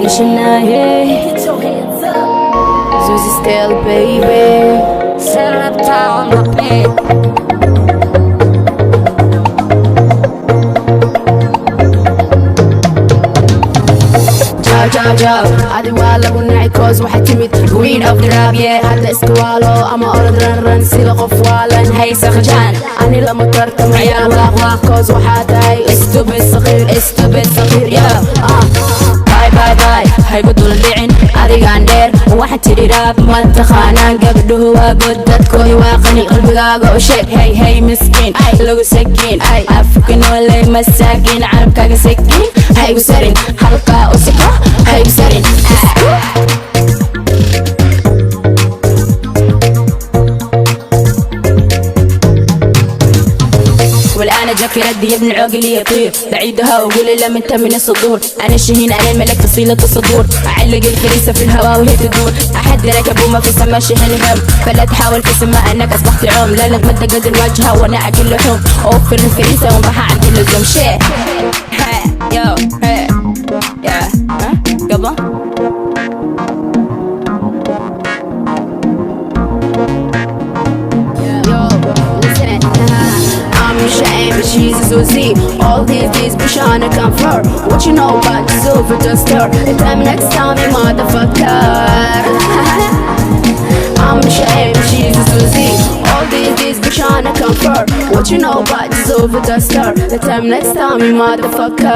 Shania, get your hands up. Susie Scale, baby. Set it up down the bed. adi waa lagu nacay cause waxay timid queen of the rap yeah hadda iska waalo ama orod ran sida qof waalan haysa khajaan ani lama tartamaya waaqwaaq cause waxaa tahay stupid saqiir yeah bye bye bye haygu dul dhicin adigaan dheer waxaan tidhi raab ma taqaanaan gabdhuhu waa god dadkooda waa qani qalbigaaga u sheeg hey hey miskiin lagu sakiin african ole masaakiin carabkaaga sakiin haygu sarin halkaa u siko haygu sarin والآن جاك ردي ابن عقلي يطير بعيدها وقولي لم انت من الصدور أنا شهين أنا الملك تصيلة الصدور أعلق الفريسة في الهواء وهي تدور أحد ركب وما في سما شهن هم فلا تحاول تسمى أنك أصبحت عوم لا لا تمد قدر وجهها وأنا أكل لحوم أوفر الفريسة وانبحى عن كل اللزوم شيء يو يا قبل She's a Susie, all these days push on a comfort. What you know about the silver duster? The time next time, you motherfucker. I'm ashamed, she's a Susie, all these days push on a comfort. What you know about the silver duster? The time next time, you motherfucker.